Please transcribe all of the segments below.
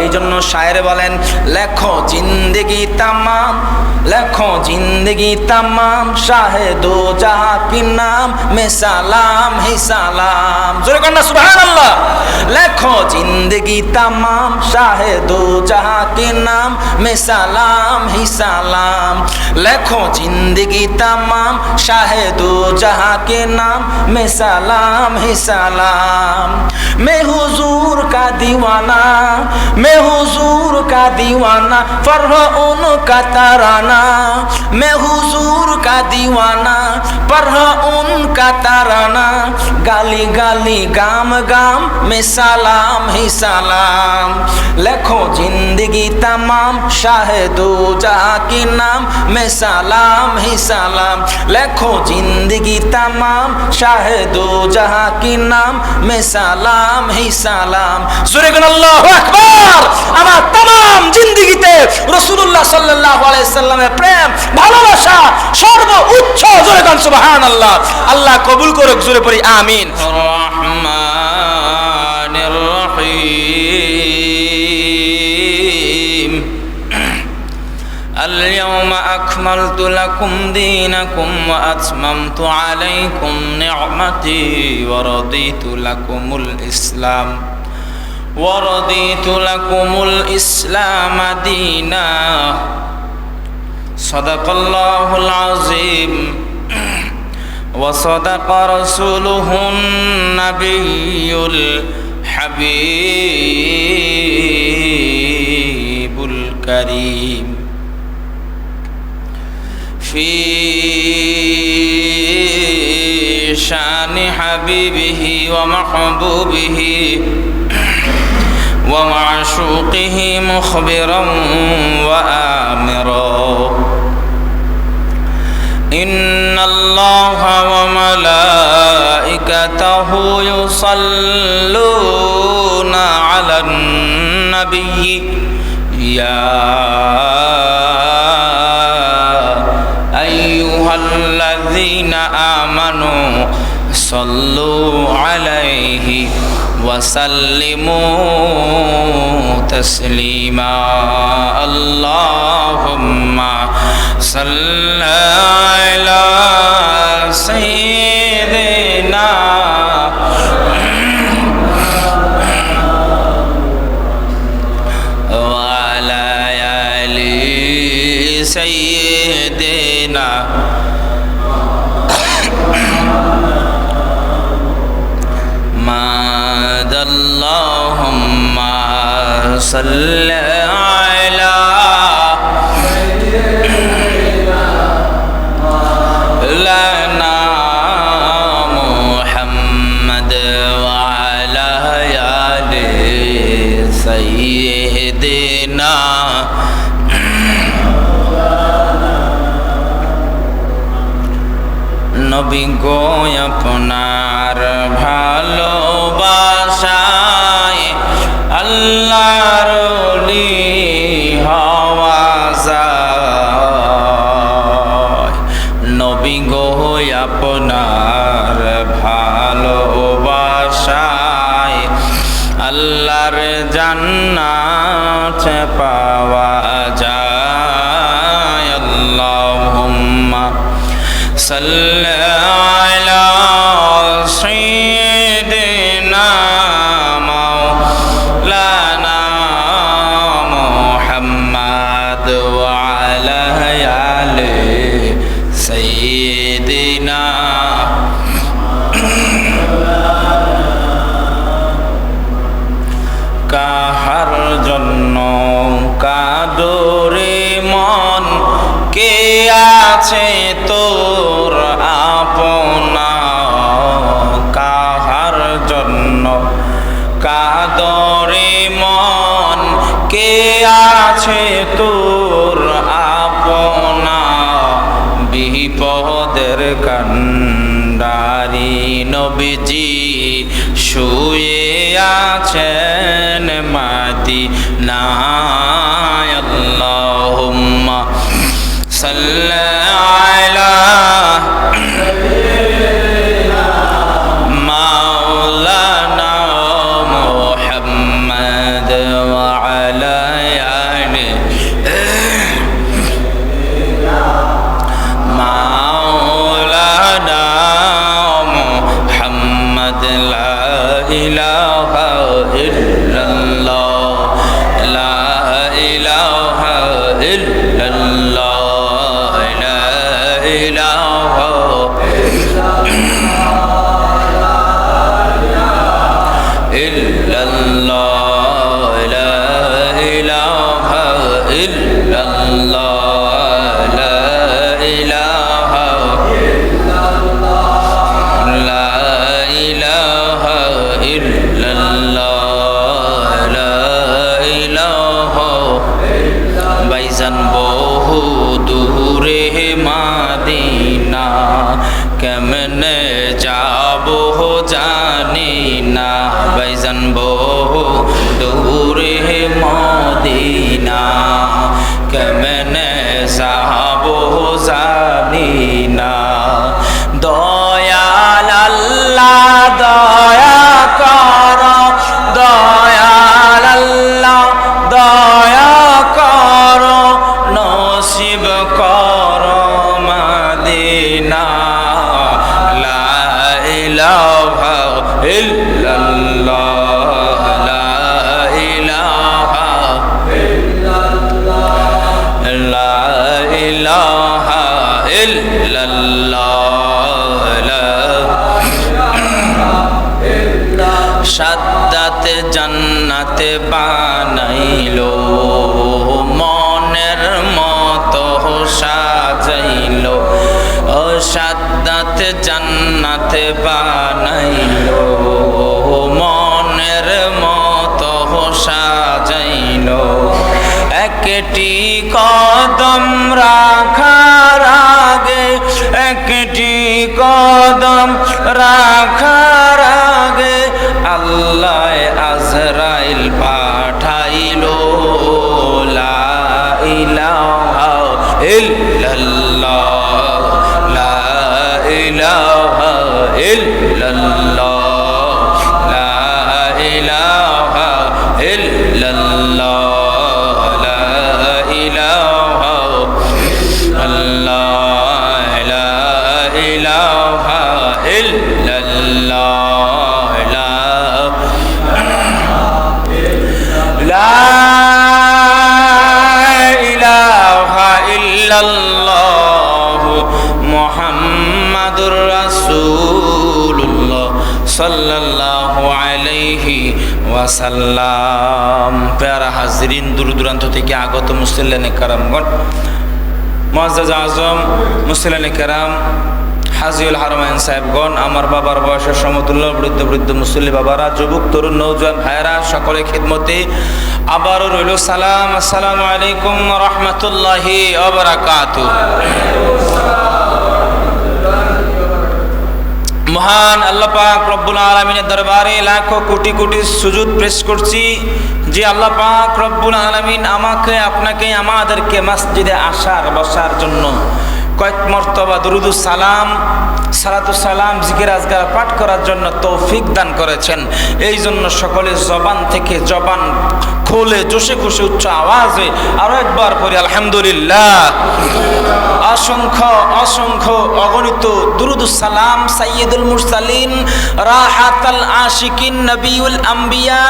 এই জন্য শায়ের বলেন, লেখো জিন্দেগি তামাম, লেখো জিন্দেগি তামাম, শাহে দো জাহাঁ কি নাম মে সালাম হি সালাম। জোরে কন্যা সুবহানাল্লাহ। লেখো জিন্দেগি তামাম, শাহে দো জাহাঁ কি নাম মে সালাম হি সালাম। লেখো জিন্দেগি তামাম, শাহে দো জাহাं के नाम में सलाम ही सलाम। मैं हुजूर का दीवाना, मैं हुजूर का दीवाना, फरह उनका तराना। मैं हुजूर का दीवाना, फरह उनका तराना। गाली गाली गाम गाम में सलाम ही सलाम। लेखो जिंदगी तमाम, शाहे दो जहां के नाम में सलाम ही सलाम। लेखो जिंदगी तमाम, शाहे दो जहां की नाम में सलाम ही सलाम। जोरे कन আল্লাহু আকবার। আমার तमाम জিন্দেগিতে রাসূলুল্লাহ সাল্লাল্লাহু আলাইহি সাল্লামের প্রেম ভালোবাসা সর্বোচ্চ। জোরে কন সুবহানাল্লাহ। আল্লাহ কবুল করুক। জোরে পড়ি আমিন। রহমানির রহিম। اليوم أكملت لكم دينكم وأتممت عليكم نعمتي ورضيت لكم الإسلام دينا. صدق الله العظيم وصدق رسوله النبي الحبيب الكريم. في شان حبيبه ومحبوبه ومعشوقه مخبرا وآمرا. إن الله وملائكته يصلون على النبي يا أيها الذين آمنوا صلوا عليه وسلموا تسليما. اللهم صل على سيدنا وعلى آل سيدنا اللهم صل على لنا محمد وعلى آل سيدنا. নবী গো আপনার ভালোবাসায় আল্লাহর ওলি হওয়া যায়। নবী গো আপনার ভালোবাসায় আল্লাহর জান্নাত পাওয়া যায়। আল্লাহুম্মা সাল্লি আলা সাইয়্যিদিনা মাওলানা মুহাম্মদ ওয়া আলা আলি সাইয়্যিদিনা। কাহার জন্য কাদরে মন, কে আছে তোর আপনা। কাহার জন্য কাদরে মন, কে আছে তোর আপনা। বিপদের কান্ডারি নবীজি শুয়ে আছেন মদিনায়। আল্লাহুম্মা সাল্লি আলা মাওলানা মুহাম্মদ ওয়া লায়ালি মাওলানা মুহাম্মদ লা ইলাহা ইল্লাল্লাহ লা ইলাহা ইল্লাল্লাহ লা ইলাহা ইল্লাল্লাহ লা ইলাহা ইল্লাল্লাহ লা ইলাহা লা ইলাহা ইল্লাল্লাহ লা ইলাহা বাইজান বহু দূরে মাদিনা কেমনে যাবো জানি না বাইজান বহু দূরে মদিনা কেমনে যাবো জানি না দয়াল আল্লাহ দয়া কর দয়াল আল্লাহ দয়া কর নসিব কর মদিনা লা ইলাহা ইল্লাল্লাহ লা ইলাহা লা ইলাহা ইল্লাল্লাহ লা সাদ্দাতে জান্নাতে বানাইলো মনের মতো সাজাইলো ও সাদ্দাতে জান্নাতে বানাইলো মনের মতো সাজাইলো একটি কদম রাখার আগে একটি কদম রাখার আগে আল্লাহ আজরাইল পাঠাইলো লা ইলাহা ইল্লাল্লাহ লা ইলাহা ইল্লাল্লাহ লা ইলাহা ইল্লাল্লাহ লা ইলাহা আল্লাহ লা ইলাহা ইল্লাল্লাহ লা ইলাহা ইল্লাল্লাহ মুহাম্মাদুর রাসূলুল্লাহ সাল্লাল্লাহু আলাইহি ওয়াসাল্লাম। প্যারা হাজরিন, দূর দূরান্ত থেকে আগত মুসল্লিয়ানে কেরামগণ, মুআজ্জাজ আজম মুসল্লিয়ানে কেরাম, হাজিউল হারমাইন সাহেবগণ, আমার বাবার বয়সের সমতুল্য বৃদ্ধ বৃদ্ধ মুসল্লি বাবারা, যুবক তরুণ নৌজওয়ান ভাইয়েরা, সকলে খিদমতে আবারও রইল সালাম। আসসালামু আলাইকুম ওয়া রাহমাতুল্লাহি ওয়া বারাকাতুহু। মহান আল্লাহ পাক রব্বুল আলামিনের দরবারে লাখো কোটি কোটি সুজুদ পেশ করছি যে আল্লাহ পাক রব্বুল আলামিন আমাকে আপনাকে আমাদেরকে মসজিদে আসার বসার জন্য কয়েক মর্তবা দুরুদুস সালাম সালাতুস সালাম জিকির আজকার পাঠ করার জন্য তৌফিক দান করেছেন। এই জন্য সকলে জবান থেকে জবান খোলে জোশে খুশি উচ্চ আওয়াজে আরো একবার পড়ি আলহামদুলিল্লাহ। অসংখ্য অসংখ্য অগণিত দুরুদুস সালাম সাইয়্যিদুল মুরসালিন রাহাতাল আশিকিন নবিউল আম্বিয়া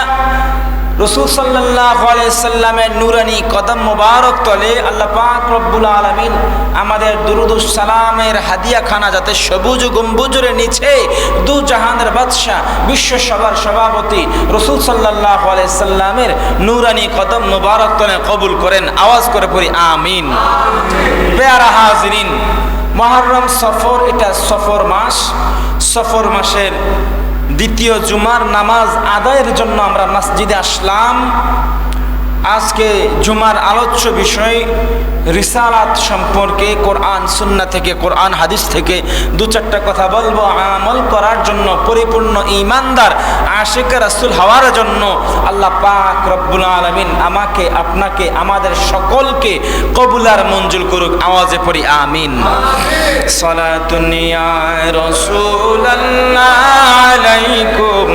রাসূল সাল্লাল্লাহু আলাইহি সাল্লামের নূরানি কদম মোবারক তলে আল্লাহ পাক রব্বুল আলামিন আমাদের দুরুদুস সালামের হাদিয়াখানা যাতে সবুজ গম্বুজের নিচে দু জাহানের বাদশা বিশ্ব সভার সভাপতি রাসূল সাল্লাল্লাহু আলাইহি সাল্লামের নূরানি কদম মোবারক তলে কবুল করেন। আওয়াজ করে পড়ি আমিন। প্যারা হাজরিন, মুহররম সফর, এটা সফর মাস। সফর মাসের দ্বিতীয় জুমার নামাজ আদায়ের জন্য আমরা মসজিদে আসলাম। আজকে জুমার আলোচ্য বিষয় রিসালাত সম্পর্কে কোরআন সুন্নাহ থেকে, কোরআন হাদিস থেকে দু চারটা কথা বলবো। আমল করার জন্য, পরিপূর্ণ ঈমানদার আশিক রাসূল হওয়ার জন্য আল্লাহ পাক রব্বুল আলামিন আমাকে, আপনাকে, আমাদের সকলকে কবুল আর মঞ্জুর করুক। আওয়াজে পড়ি আমিন। সালাতুন ইয়া রাসূলুল্লাহ আলাইকুম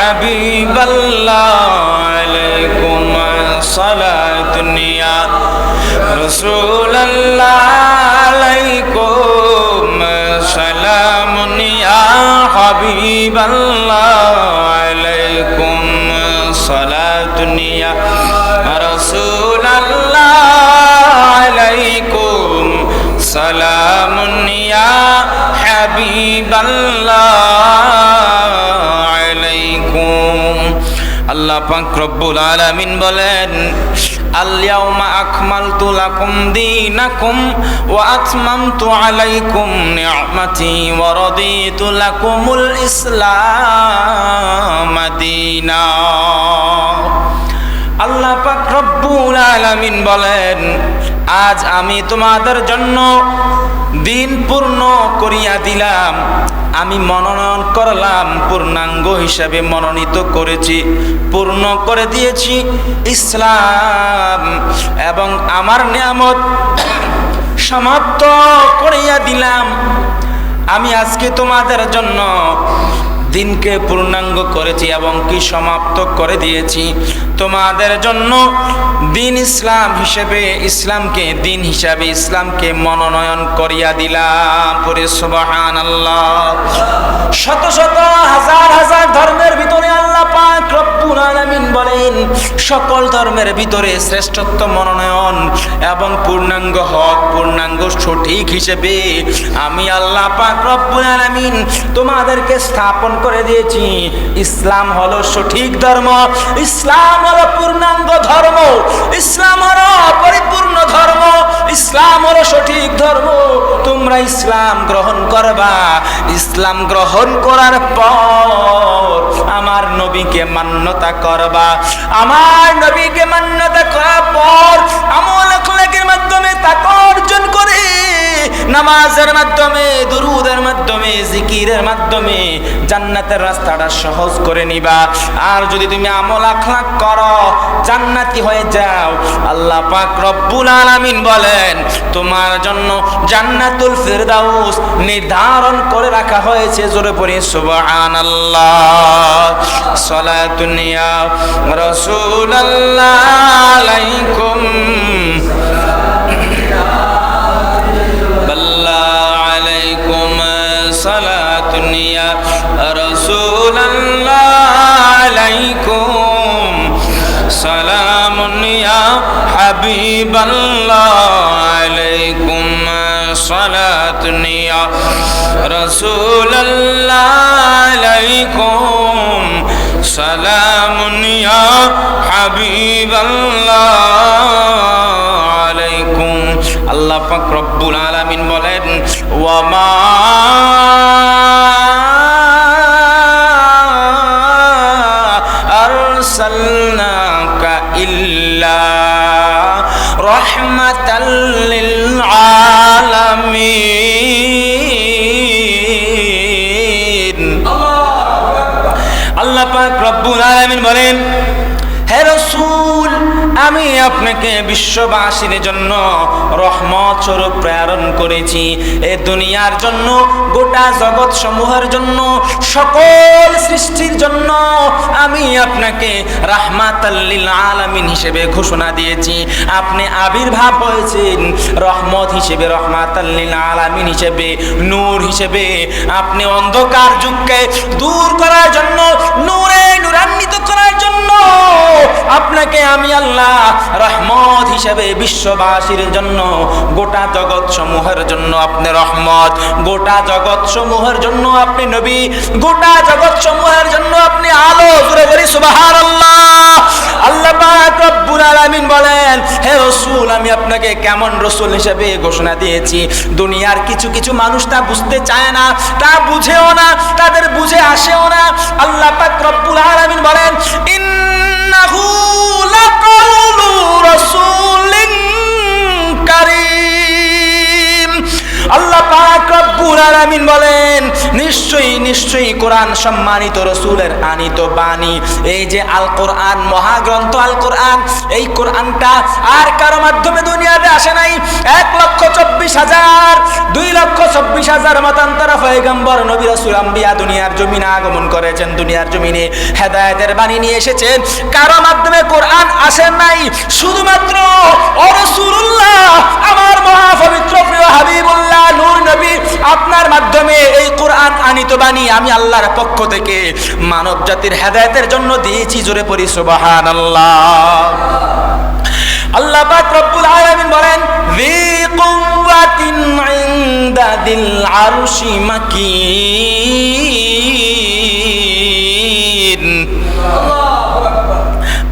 হাবিবাল্লাহ আলাইকুম সালাতুন ইয়া রাসূলুল্লাহ আলাইকুম সালামুন ইয়া হাবিবাল্লাহ আলাইকুম সালাতুন ইয়া রাসূলুল্লাহ আলাইকুম সালামুন ইয়া হাবিবাল্লাহ আলাইকুম। আল্লাহ পাক রব্বুল আলামিন বলেন, আল-ইয়াউমা আকমালতু লাকুম দীনাকুম ওয়া আতমামতু আলাইকুম নি'মাতি ওয়া রাদিতু লাকুমুল ইসলাম দীনা। আল্লাহ পাক রব্বুল আলামিন বলেন, আজ আমি তোমাদের জন্য দিন পূর্ণ করিয়া দিলাম। আমি মনোনয়ন করলাম, পূর্ণাঙ্গ হিসাবে মনোনীত করেছি, পূর্ণ করে দিয়েছি ইসলাম, এবং আমার নিয়ামত সমাপ্ত করিয়া দিলাম। আমি আজকে তোমাদের জন্য দিনকে পূর্ণাঙ্গ করেছি এবং কি সমাপ্ত করে দিয়েছি। তোমাদের জন্য দিন ইসলাম হিসেবে, ইসলামকে দিন হিসাবে ইসলামকে মনোনয়ন করিয়া দিলাম। পরে সুবহানাল্লাহ। শত শত হাজার হাজার ধর্মের ভিতরে আল্লাহ পাক রব্বুল আলামিন বলেন, সকল ধর্মের ভিতরে শ্রেষ্ঠত্ব মনোনয়ন এবং পূর্ণাঙ্গ হক, পূর্ণাঙ্গ সঠিক হিসেবে আমি আল্লাহ পাক রব্বুল আলামিন তোমাদেরকে স্থাপন করে দিয়েছি। ইসলাম হলো সঠিক ধর্ম, ইসলাম হলো পূর্ণাঙ্গ ধর্ম, ইসলাম হলো পরিপূর্ণ ধর্ম, ইসলাম হলো সঠিক ধর্ম। তোমরা ইসলাম গ্রহণ করবা। ইসলাম গ্রহণ করার পর আমার নবীকে মান্যতা করবা। আমার নবীকে মান্যতা করার পর আমল আখলাকের মাধ্যমে তাকওয়া অর্জন করে, নামাজের মাধ্যমে, দুরূদের মাধ্যমে, জিকিরের মাধ্যমে জান্নাতের রাস্তাটা সহজ করে নিবা। আর যদি তুমি আমল আখলাক করো, জান্নাতি হয়ে যাও। আল্লাহ পাক রব্বুল আলামিন বলেন, তোমার জন্য জান্নাতুল ফিরদাউস নির্ধারণ করে রাখা হয়েছে। জোরে পড়ি সুবহানাল্লাহ। সালাতুন ইয়া রাসূলুল্লাহ আলাইকুম সালাতুন ইয়া রাসূলুল্লাহ আলাইকুম সালামুন ইয়া হাবিবাল্লাহ আলাইকুম সালাতুন ইয়া রাসূলুল্লাহ আলাইকুম সালামুন ইয়া হাবিবাল্লাহ আলাইকুম। আল্লাহ পাক রব্বুল আলামিন বলেন, ওয়া মা আরসালনাকা ইল্লা রাহমাতাল লিল আলামিন। আল্লাহ পাক রব্বুল আলামিন বলেন, হে রাসূল, আমি আপনাকে বিশ্ববাসীর জন্য রহমত স্বরূপ প্রেরণ করেছি। এ দুনিয়ার জন্য, গোটা জগৎ সমূহের জন্য, সকল সৃষ্টির জন্য আমি আপনাকে রাহমাতাল লিল আলামিন হিসেবে ঘোষণা দিয়েছি। আপনি আবির্ভাব হয়েছেন রহমত হিসেবে, রাহমাতাল লিল আলামিন হিসেবে, নূর হিসেবে। আপনি অন্ধকার যুগকে দূর করার জন্য, নূরে নূরান্বিত করার জন্য আপনাকে আমি আল্লাহ রহমত হিসেবে বিশ্ববাসীর জন্য, গোটা জগৎ সমূহের জন্য আপনি রহমত, গোটা জগৎ সমূহের জন্য আপনি নবী, গোটা জগৎ সমূহের জন্য আপনি আলো। জোরে বলি সুবহানাল্লাহ। আল্লাহ পাক রব্বুল আলামিন বলেন, হে রাসূল, আমি আপনাকে কেমন রাসূল হিসেবে ঘোষণা দিয়েছি। দুনিয়ার কিছু কিছু মানুষ তা বুঝতে চায় না, তা বুঝেও না, তাদের বুঝে আসেও না। আল্লাহ পাক রব্বুল আলামিন বলেন, ইন্নাহু লাকাউলু রাসূলিন কারীম। আল্লাহ পাক রব্বুল আলামিন বলেন, নিশ্চয়ই নিশ্চয়ই কোরআন সম্মানিত রাসূলের আনিত বাণী। এই যে আল কোরআন, মহাগ্রন্থ আল কোরআন, এই কোরআনটা আর কারো মাধ্যমে দুনিয়াতে আসে নাই। 1,24,000 2,24,000 মতান্তরা পয়গম্বর নবী রাসূল আম্বিয়া দুনিয়ার জমিনে আগমন করেছেন, দুনিয়ার জমিনে হেদায়েতের বাণী নিয়ে এসেছেন। কারো মাধ্যমে কোরআন আসে নাই, শুধুমাত্র ও রাসূলুল্লাহ, আমার মহাপবিত্র প্রিয় হাবিবুল্লাহ নূর নবী, আপনার মাধ্যমে এই কোরআন আনিত বাণী আমি আল্লাহর পক্ষ থেকে মানব জাতির হেদায়েতের জন্য দিয়েছি। জোরে পড়ি সুবহানাল্লাহ। আল্লাহ পাক রব্বুল আলামিন বলেন, যী কুওয়াতিন ইনদা দিল আরশি মাকিন।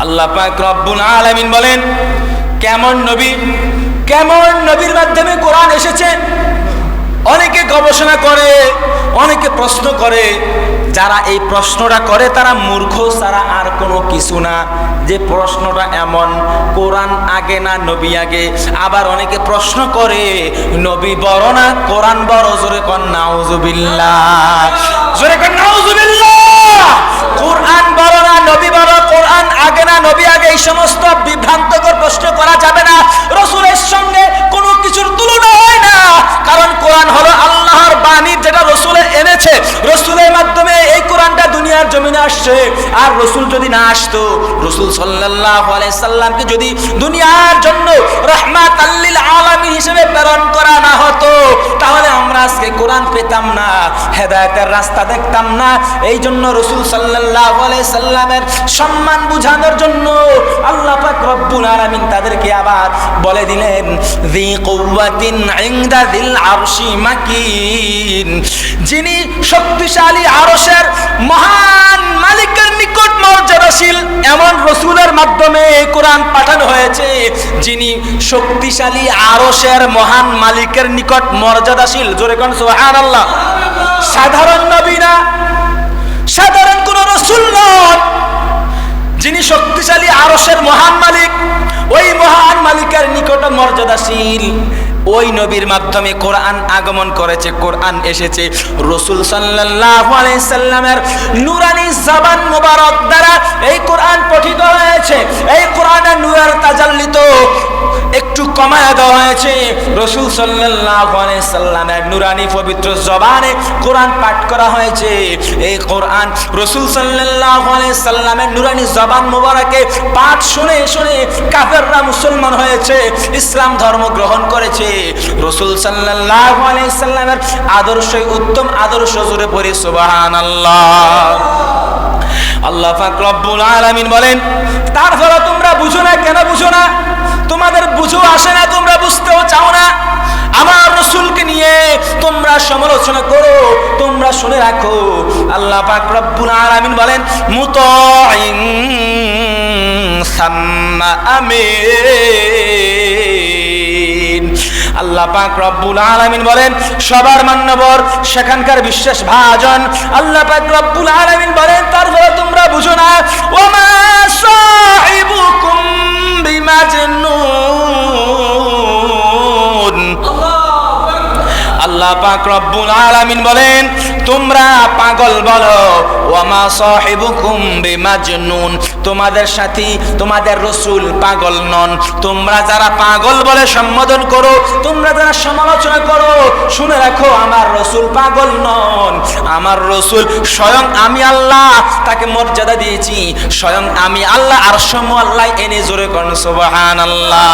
আল্লাহ পাক রব্বুল আলামিন বলেন, কেমন নবী, কেমন নবীর মাধ্যমে কোরআন এসেছে। অনেকে গবেষণা করে, অনেকে প্রশ্ন করে, যারা এই প্রশ্নটা করে তারা মূর্খ ছাড়া আর কোনো কিছু না। যে প্রশ্নটা এমন, কোরআন আগে না নবী আগে? আবার অনেকে প্রশ্ন করে, নবী বড় না কোরআন বড়? জোরে কোন নাউজুবিল্লাহ, জোরে কোন নাউজুবিল্লাহ। কোরআন বড় না নবী বড়, কোরআন আগে না নবী আগে, এই সমস্ত বিভ্রান্তকর প্রশ্ন করা যাবে না। রাসূলের সঙ্গে কোনো কিছুর তুলনা হয় না, কারণ কোরআন হলো আল্লাহর বাণী, যেটা রাসূলে এনেছে। রাসূলের মাধ্যমে এই কোরআনটা দুনিয়ার জমিনে আসছে। আর রাসূল যদি না আসতো, রাসূল সাল্লাল্লাহু আলাইহি সাল্লামকে যদি দুনিয়ার জন্য রাহমাতাল লিল আলামিন হিসেবে প্রেরণ করা না হতো, তাহলে আমরা আজকে কোরআন পেতাম না, হেদায়েতের রাস্তা দেখতাম না। এই জন্য রাসূল সাল্লাল্লাহু আলাইহি সাল্লামের সম্মান বুঝানোর জন্য আল্লাহ পাক রব্বুল আলামিন তাদেরকে আবার বলে দিলেন, যী কুওয়াতিন ইনদা দিল আরশি মাকিন। যিনি শক্তিশালী আরশের মহান মালিকের নিকট মর্যাদাশীল, এমন রাসূলের মাধ্যমে কোরআন পাঠানো হয়েছে। যিনি শক্তিশালী আরশের মহান মালিকের নিকট মর্যাদাশীল। জোরে কোন সুবহানাল্লাহ। সাধারণ নবী না, সাধারণ কোন রাসূল নন। যিনি শক্তিশালী আরশের মহান মালিক, ওই মহান মালিকের নিকট মর্যাদাশীল, ওই নবীর মাধ্যমে কোরআন আগমন করেছে, কোরআন এসেছে। রাসূল সাল্লাল্লাহু আলাইহি সাল্লামের নূরানি জবান মুবারক দ্বারা এই কোরআন পঠিত হয়েছে। এই কোরআনের নূরের তাজাল্লি তো একটু কমায় দেওয়া হয়েছে। রাসূল সাল্লাল্লাহু আলাইহি সাল্লামের নূরানি পবিত্র জবানে কোরআন পাঠ করা হয়েছে। এই কোরআন রাসূল সাল্লাল্লাহু আলাইহি সাল্লামের নূরানি জবান মুবারকে পাঠ শুনে শুনে কাফেররা মুসলমান হয়েছে, ইসলাম ধর্ম গ্রহণ করেছে। রাসূল সাল্লাল্লাহু আলাইহি সাল্লামের আদর্শই উত্তম আদর্শ। জোরে পড়ি সুবহানাল্লাহ। আল্লাহ পাক রব্বুল আলামিন বলেন, তারপরে তোমরা বুঝো না। কেন বুঝো না? তোমাদের বুঝো আসে না, তোমরা বুঝতেও চাও না। আমার রাসূলকে নিয়ে তোমরা সমালোচনা করো, তোমরা শুনে রাখো। আল্লাহ পাক রব্বুল আলামিন বলেন, মুতাইন সাম্মা আমিন। আল্লাহ পাক রব্বুল আলামিন বলেন, সবার মান্যবর, সেখানকার বিশ্বাস ভাজন। আল্লাহ পাক রব্বুল আলামিন বলেন, তারপরে তোমরা বুঝো না। ওমা সাহিবুকুম বিমাজনুন। আল্লাহ পাক রব্বুল আলামিন বলেন, তোমরা পাগল বলো। ওয়ামা সাহিবুকুম বিমাজনুন, তোমাদের সাথী তোমাদের রাসূল পাগল নন। তোমরা যারা পাগল বলে সম্বোধন করো, তোমরা যারা সমালোচনা করো, শুনে রাখো আমার রাসূল পাগল নন। আমার রাসূল স্বয়ং আমি আল্লাহ তাকে মর্যাদা দিয়েছি, স্বয়ং আমি আল্লাহ আরশ আল্লাহ এনে। জোরে কোন সুবহানাল্লাহ।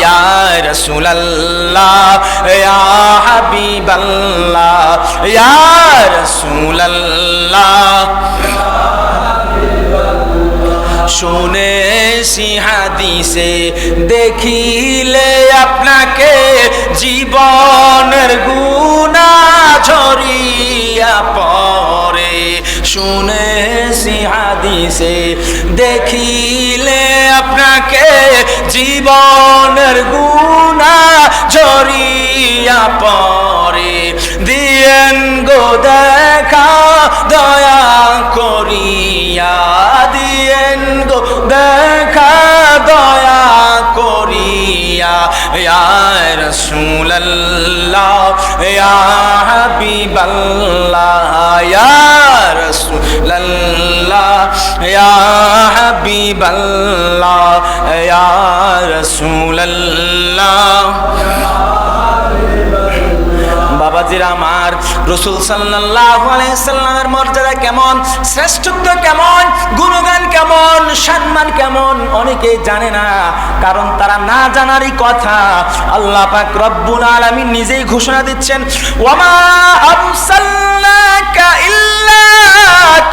ইয়া রাসূলুল্লাহ, ইয়া হাবিবাল্লাহ, ইয়া রাসূলুল্লাহ। শুনেছি হাদিসে, দেখিলে আপনাকে জীবনের গুনাহ ঝরিয়া পড়ে। শুনেছি হাদিসে, দেখিলে আপনাকে জীবনের গুনাহ ঝরিয়া পড়ে। দিয়েন গো দেখা দয়া করিয়া, দিয়েন গো দেখা দয়া করিয়া। ইয়া রাসূলুল্লাহ ইয়া হাবিবাল্লাহ ইয়া রাসূলুল্লাহ ইয়া হাবিবাল্লাহ ইয়া রাসূলুল্লাহ। বাবাজিরা আমার, রাসূল সাল্লাল্লাহু আলাইহি সাল্লামের মর্যাদা কেমন, শ্রেষ্ঠত্ব কেমন, গুণগান কেমন, সম্মান কেমন অনেকেই জানে না, কারণ তারা না জানারই কথা। আল্লাহ পাক রব্বুল আলামিন নিজেই ঘোষণা দিচ্ছেন, ওয়ামা আরসালনাকা ইল্লা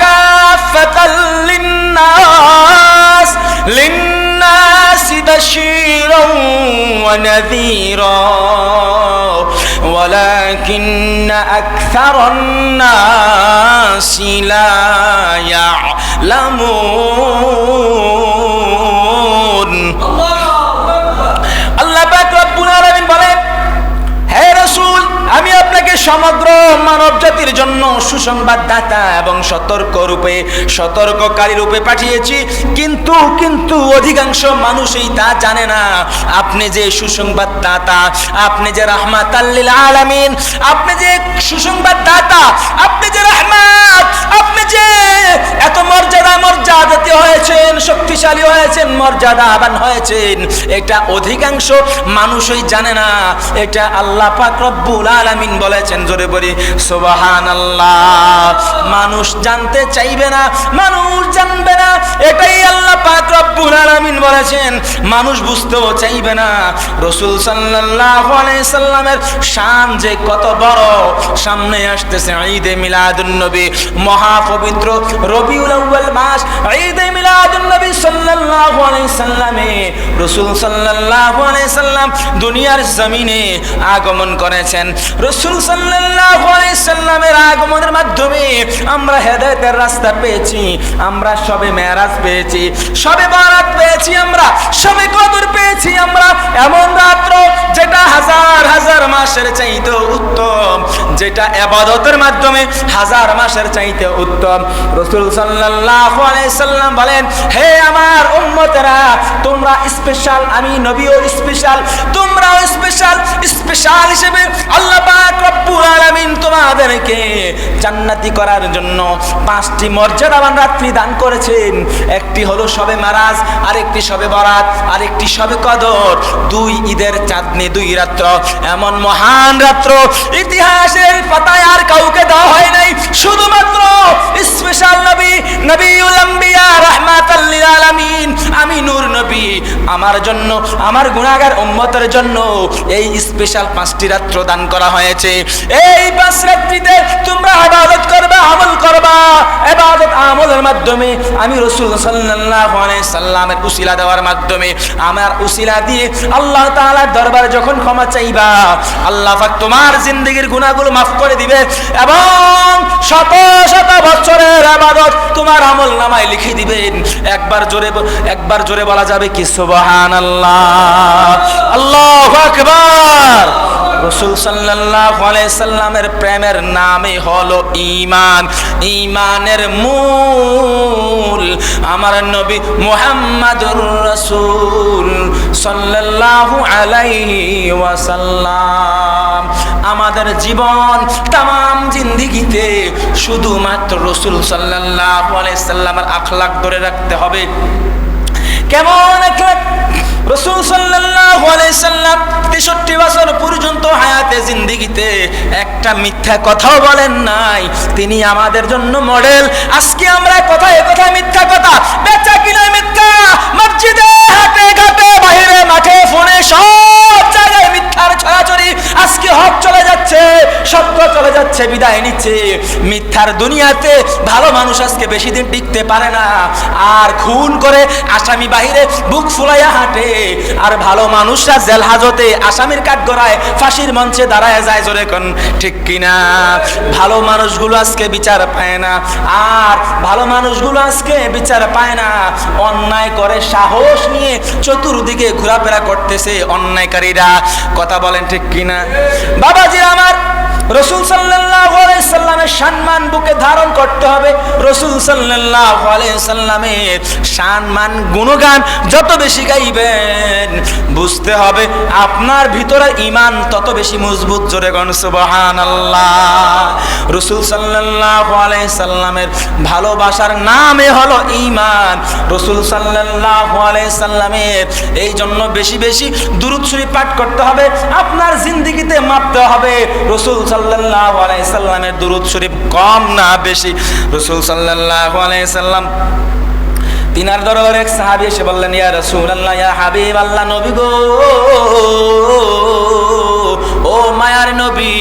কাফাতাল লিন্নাস লিন্নাসি বাশীরাও ওয়া নাযীরা ولكن أكثر الناس لا يعلمون আল্লাহ পাক রব্বুল আলামিন বলেন, হে রাসূল, আমি আপনাকে সমগ্র মানব জাতির জন্য সুসংবাদদাতা এবং সতর্ককারী রূপে পাঠিয়েছি, কিন্তু অধিকাংশ মানুষই তা জানে না। আপনি যে সুসংবাদদাতা, আপনি যে রাহমাতাল লিল আলামিন, আপনি যে সুসংবাদদাতা, আপনি যে রহমত, আপনি যে এত মর্যাদাতে হয়েছেন, শক্তিশালী হয়েছেন, মর্যাদাবান হয়েছেন, এটা অধিকাংশ মানুষই জানে না। এটা আল্লাহ পাক রব্বুল আলামিন বলেছেন। জোরে বলি সুবহানাল্লাহ। মানুষ জানতে চাইবে না, মানুষ জানবে না, এটাই আল্লাহ পাক রব্বুল আলামিন বলেছেন। মানুষ বুঝতেও চাইবে না। রাসূল সাল্লাল্লাহু আলাইহি সাল্লামের শান যে কত বড়। সামনে আসতেছে ঈদে মিলাদুন নবী, মহাপবিত্র রবিউল আউয়াল মাস, ঈদে মিলাদুন নবী সাল্লাল্লাহু আলাইহি সাল্লামে রাসূল সাল্লাল্লাহু আলাইহি সাল্লাম দুনিয়ার জমিনে আগমন করেছেন। রাসূল সাল্লাল্লাহু আলাইহি সাল্লামের আগমনের মাধ্যমে আমরা হেদায়েতের রাস্তা পেয়েছি, আমরা শবে মেরাজ পেয়েছি, শবে বরাত পেয়েছি, আমরা শবে কদর পেয়েছি। আমরা এমন রাত্র যেটা হাজার হাজার মাসের চাইতে উত্তম, যেটা ইবাদতের মাধ্যমে হাজার মাসের চাইতে উত্তম। রাসূল সাল্লাল্লাহু আলাইহি সাল্লাম বলেন, হে আমার উম্মতেরা, তোমরা স্পেশাল, আমি নবীও স্পেশাল, তোমরাও স্পেশাল। স্পেশাল হিসেবে আল্লাহ পাক রব্বুল আলামিন তোমাদেরকে জান্নাতি করার জন্য 5টি মর্যাদাবান রাত্রি দান করেছেন। একটি হলো শবে মেরাজ, আরেকটি শবে বরাত, আরেকটি শবে কদর। 2 ঈদের চাঁদনি, 2 রাত্র, এমন মহান রাত্র ইতিহাসের পাতায় আর কাউকে দেওয়া হয় নাই। শুধুমাত্র স্পেশাল নবী, নবিউল আম্বিয়া, রাহমাতাল লিল আলামিন, আমি নূর নবী, আমার জন্য, আমার গুনাহগার উম্মতের জন্য এই স্পেশাল 5টি রাত্র দান করা হয়েছে। এই 5 রাত্রিতে তোমরা ইবাদত করবা, আমল করবা। ইবাদত আমলের মাধ্যমে আমি রাসূল সাল্লাল্লাহু আলাইহি সাল্লামের উসিলা দেওয়ার মাধ্যমে, আমার উসিলা দিয়ে আল্লাহ তাআলার দরবারে যখন ক্ষমা চাইবা, আল্লাহ পাক তোমার জিন্দেগীর গুনাহগুলো মাফ করে দিবে এবং শত শত বছরের ইবাদত তোমার আমলনামায় লিখে দিবেন। একবার জোরে বলা যাবে কি সুবহানাল্লাহ, আল্লাহু আকবার। রাসূল সাল্লাল্লাহু আলাইহি সাল্লামের প্রেমের নামই হলো ঈমান। ঈমানের মূল আমার নবী মুহাম্মাদুর রাসূল সাল্লাল্লাহু আলাইহি ওয়াসাল্লাম। আমাদের জীবন তামাম জিন্দেগিতে শুধুমাত্র রাসূল সাল্লাল্লাহু আলাইহি সাল্লামের আখলাক ধরে রাখতে হবে। কেমন আখলাক? রাসূল সাল্লাল্লাহু আলাইহি সাল্লাম 63 বছর পর্যন্ত হায়াতে জিন্দেগিতে একটা মিথ্যা কথাও বলেন নাই। তিনি আমাদের জন্য মডেল। আজকে আমরা কথায় মিথ্যা কথা, বেচা কিনা মিথ্যা, মসজিদে, হাটে ঘাটে, বাইরে মাঠে, ফোনে, সব জায়গায় মিথ্যার ছড়াছড়ি। আজকে হক চলে যাচ্ছে, সত্য চলে যাচ্ছে, বিদায় নিচ্ছে। মিথ্যার দুনিয়াতে ভালো মানুষ আজকে বেশি দিন টিকতে পারে না। আর খুন করে আসামি বাহিরে বুক ফুলাইয়া হাঁটে, আর ভালো মানুষরা জেল হাজতে আসামির কাঠগড়ায় ফাঁসির মঞ্চে দাঁড়ায় যায়। জোরে কোন ঠিক কিনা? ভালো মানুষগুলো আজকে বিচার পায় না, আর ভালো মানুষগুলো আজকে বিচার পায় না। অন্যায় করে সাহস নিয়ে চতুর্দিকে ঘোরাফেরা করতেছে অন্যায়কারীরা। কথা বলেন ঠিক কিনা? বাবাজি আমার, রাসূল সাল্লাল্লাহু আলাইহি সাল্লামের সম্মান বুকে ধারণ করতে হবে। রাসূল সাল্লাল্লাহু আলাইহি সাল্লামের সম্মান গুণগান যত বেশি গাইবেন, বুঝতে হবে আপনার ভিতরে ঈমান তত বেশি মজবুত। জোরে গণ সুবহানাল্লাহ। রাসূল সাল্লাল্লাহু আলাইহি সাল্লামের ভালোবাসার নামে হলো ঈমান। রাসূল সাল্লাল্লাহু আলাইহি সাল্লামের এই জন্য বেশি বেশি দুরূদ শরীফ পাঠ করতে হবে, আপনার জিন্দেগিতে মাপতে হবে রাসূল সাল্লাল্লাহু আলাইহি সাল্লামের দুরূদ শরীফ কম না বেশি। রাসূল সাল্লাল্লাহু আলাইহি সাল্লাম তিনার দরবারে এক সাহাবী এসে বললেন, ইয়া রাসূলুল্লাহ, ইয়া হাবিবাল্লাহ, নবী গো, ও মায়ার নবী,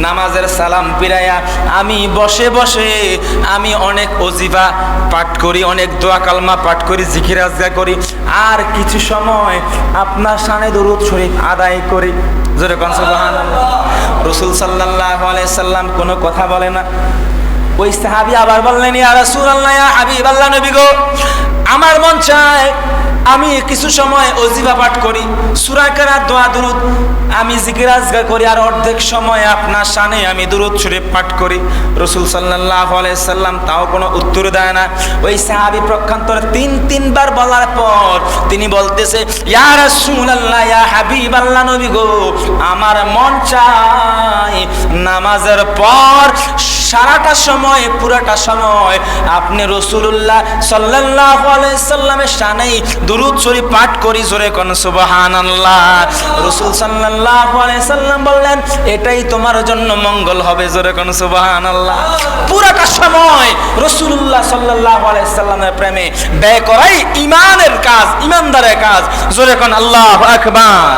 নামাজের সালাম ফিরাইয়া আমি বসে বসে আমি অনেক ওজিফা পাঠ করি, অনেক দোয়া কালমা পাঠ করি, জিকির আজকার করি, আর কিছু সময় আপনার শানে দরুদ শরীফ আদায় করি। জোরে কোন সুবহানাল্লাহ। রাসূল সাল্লাল্লাহু আলাইহি সাল্লাম কোনো কথা বলে না। ওই সাহাবী আবার বললেন, ইয়া রাসূলুল্লাহ, ইয়া হাবিবাল্লাহ, নবী গো, আমার মন চায় আমি কিছু সময় ওজিফা পাঠ করি, সূরা কেরাত, দোয়া দুরুদ আমি জিকির আজকার করি, আর অর্ধেক সময় আপনার শানে আমি দুরুদ শরীফ পাঠ করি। রাসূল সাল্লাল্লাহু আলাইহি সাল্লাম তাও কোনো উত্তর দেয় না। ওই সাহাবী প্রক্ষান্তরে তিনবার বলার পর তিনি বলতেছে, ইয়া রাসূলুল্লাহ, ইয়া হাবিবাল্লাহ, নবী গো, আমার মন চায় নামাজের পর সারাটা সময়, পুরাটা সময় আপনি রাসূলুল্লাহ সাল্লাল্লাহু আলাইহি সাল্লামের শানেই দুরূদ শরীফ পাঠ করি। জোরে কোন সুবহানাল্লাহ। রাসূল সাল্লাল্লাহু আলাইহি সাল্লাম বললেন, এটাই তোমার জন্য মঙ্গল হবে। জোরে কোন সুবহানাল্লাহ। পুরাটা সময় রাসূলুল্লাহ সাল্লাল্লাহু আলাইহি সাল্লামের প্রেমে ব্যয় করাই ঈমানের কাজ, ঈমানদারের কাজ। জোরে কোন আল্লাহু আকবার।